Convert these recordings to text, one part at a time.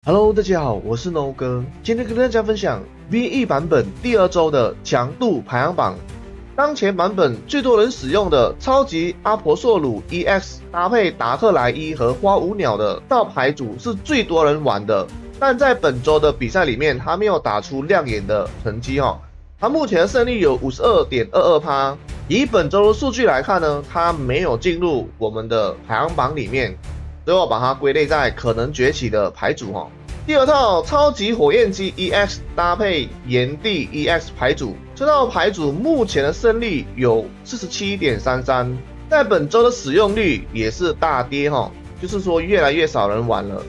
Hello， 大家好，我是 No 哥，今天跟大家分享 V1 版本第2周的強度排行榜。當前版本最多人使用的超級阿婆索魯 EX 搭配達克萊伊和花舞鳥的這套牌組是最多人玩的，但在本周的比賽裡面，他沒有打出亮眼的成績哦。他目前的勝率有 52.22%， 以本周的數據來看呢，他沒有進入我們的排行榜裡面。所以我把它歸類在可能崛起的牌組哈。第二套超級火焰雞 EX 搭配炎帝 EX 牌組，這套牌組目前的勝率有 47.33%， 在本周的使用率也是大跌哈，就是說越來越少人玩了。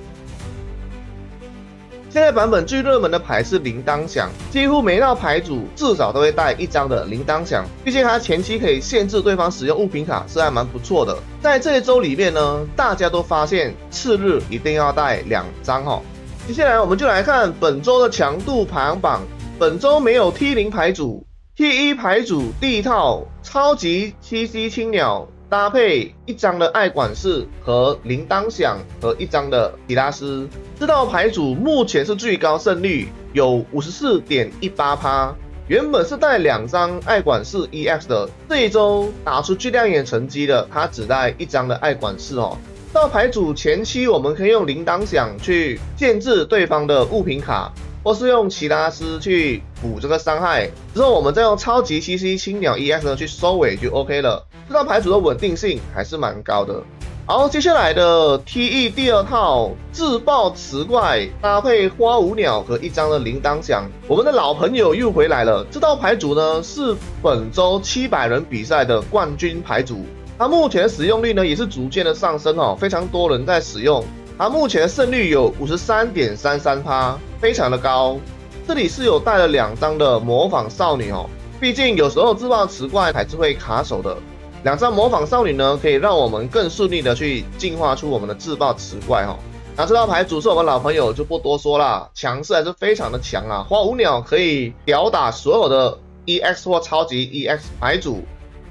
現在版本最熱門的牌是鈴鐺響，幾乎每一套牌組至少都會帶一張的鈴鐺響，畢竟它前期可以限制對方使用物品卡，是還蠻不錯的。在這一周裡面呢，大家都發現次日一定要帶2張哈。接下來我們就來看本周的強度排行榜，本周沒有 T0 牌組 ，T1 牌組第一套超級7C 青鳥。搭配一張的愛管事和鈴鐺響和一張的提拉斯，這套牌組目前是最高勝率，有 54.18%。原本是帶2張愛管事 EX 的，這一周打出最亮眼成績的，他只帶一張的愛管事哦。這套牌組前期我們可以用鈴鐺響去限制對方的物品卡，或是用提拉斯去補這個傷害，之後我們再用超級 7C 青鳥 EX 呢去收尾就 OK 了。這套牌組的穩定性還是蠻高的。好，接下來的 T1 第2套自爆磁怪搭配花舞鳥和一張的鈴鐺響，我們的老朋友又回來了。這套牌組呢是本周700人比賽的冠軍牌組，它目前的使用率呢也是逐漸的上升哦，非常多人在使用。它目前的勝率有 53.33%， 非常的高。這裡是有帶了2張的模仿少女哦，畢竟有時候自爆磁怪還是會卡手的。2張模仿少女呢，可以讓我們更順利的去進化出我們的自爆磁怪哈。那這套牌組是我們老朋友就不多說啦，強勢還是非常的強啊。花舞鳥可以吊打所有的 EX 或超級 EX 牌組，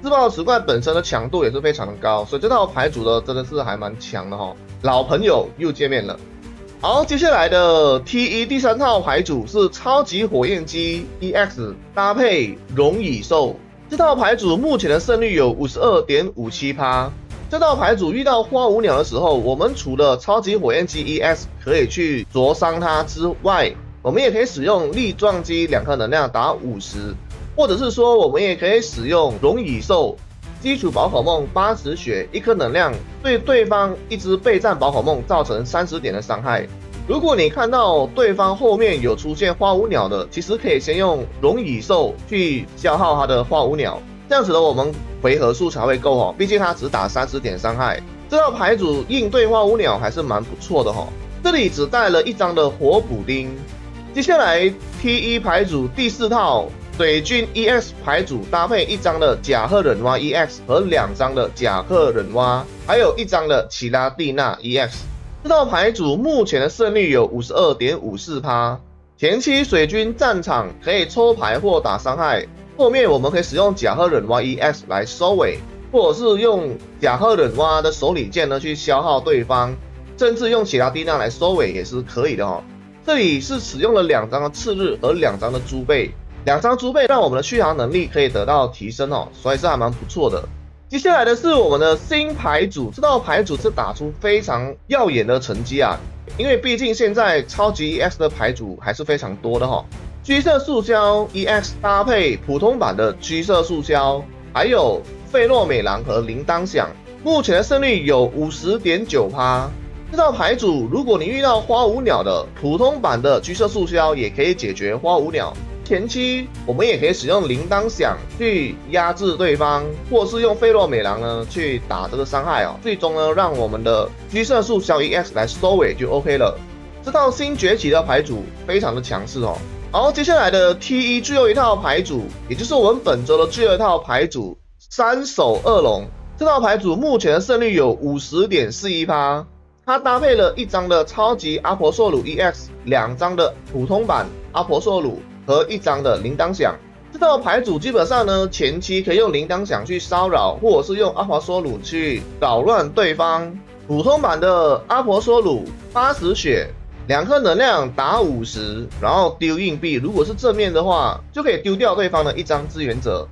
自爆磁怪本身的強度也是非常的高，所以這套牌組呢真的是還蠻強的哈。老朋友又見面了。好，接下來的 T1 第3套牌組是超級火焰雞 EX 搭配龍蟻獸。這套牌組目前的勝率有 52.57%。這套牌組遇到花舞鳥的時候，我們除了超級火焰雞 EX 可以去灼傷它之外，我們也可以使用力撞擊2顆能量打50，或者是說我們也可以使用龍蟻獸基礎寶可夢80血1顆能量，對對方一隻備戰寶可夢造成30點的傷害。如果你看到對方後面有出現花舞鳥的，其實可以先用龍蟻獸去消耗他的花舞鳥，這樣子的我們回合數才會夠哦。畢竟他只打30點傷害，這套牌組應對花舞鳥還是蠻不錯的哦。這裡只帶了1張的火補丁。接下來 T1 牌組第4套水軍 EX 牌組搭配1張的甲賀忍蛙 EX 和2張的甲賀忍蛙，還有1張的奇拉蒂娜 EX。這套牌組目前的勝率有 52.54%。前期水軍戰場可以抽牌或打傷害，後面我們可以使用甲賀忍蛙 EX 來收尾，或者是用甲賀忍蛙的手裡劍呢去消耗對方，甚至用奇拉蒂娜來收尾也是可以的哦。這裡是使用了2張的次日和2張的豬背，2張豬背讓我們的續航能力可以得到提升哦，所以是還蠻不錯的。接下來的是我們的新牌組，這套牌組是打出非常耀眼的成績啊，因為畢竟現在超級 EX 的牌組還是非常多的哈。橘色塑膠 EX 搭配普通版的橘色塑膠，還有費洛美郎和鈴鐺響，目前的勝率有 50.9%。這套牌組如果你遇到花舞鳥的，普通版的橘色塑膠也可以解決花舞鳥。前期我們也可以使用鈴鐺響去壓制對方，或是用費洛美郎呢去打這個傷害哦。最終呢，讓我們的橘色塑膠 EX 來收尾就 OK 了。這套新崛起的牌組非常的強勢哦。好，接下來的 T1 最後一套牌組，也就是我們本周的最後一套牌組三手惡龍。這套牌組目前的勝率有 50.41%。它搭配了1張的超級阿婆索魯 EX， 2張的普通版阿婆索魯和1張的鈴鐺響。這套牌組基本上呢，前期可以用鈴鐺響去騷擾，或者是用阿婆索魯去擾亂對方。普通版的阿婆索魯80血， 2顆能量打50，然後丟硬幣，如果是正面的話，就可以丟掉對方的一張支援者。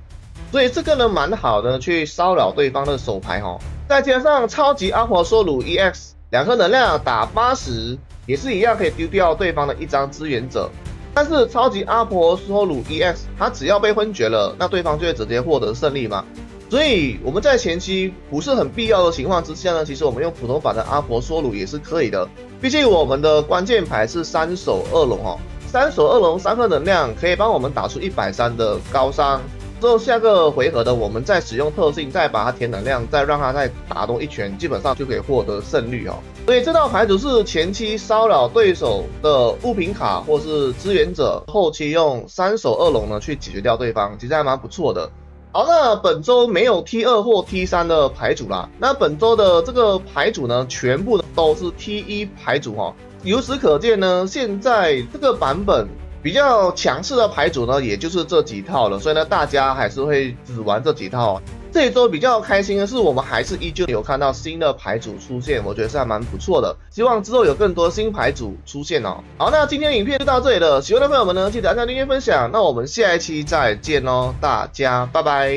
所以這個呢蠻好的，去騷擾對方的手牌哈。再加上超級阿婆索魯 EX，2顆能量打80，也是一樣可以丟掉對方的一張支援者。但是超級阿婆索魯 EX， 它只要被昏厥了，那對方就會直接獲得勝利嘛。所以我們在前期不是很必要的情況之下呢，其實我們用普通版的阿婆索魯也是可以的。畢竟我們的關鍵牌是3手惡龍哦，3手惡龍3顆能量可以幫我們打出130的高傷。之後下個回合的我們再使用特性，再把它填能量，再讓它再打多一拳，基本上就可以獲得勝率哦。所以這套牌組是前期騷擾對手的物品卡或是支援者，後期用3手惡龍呢去解決掉對方，其實還蠻不錯的。好，那本周沒有 T2 或 T3 的牌組啦。那本周的這個牌組呢，全部都是 T1 牌組哦。由此可見呢，現在這個版本比較強勢的牌組呢，也就是這幾套了。所以呢，大家還是會只玩這幾套。這一周比較開心的是，我們還是依舊有看到新的牌組出現，我覺得是還蠻不錯的。希望之後有更多新牌組出現哦。好，那今天的影片就到這裡了，喜歡的朋友們呢，記得按讚、訂閱、分享。那我們下一期再見哦，大家拜拜。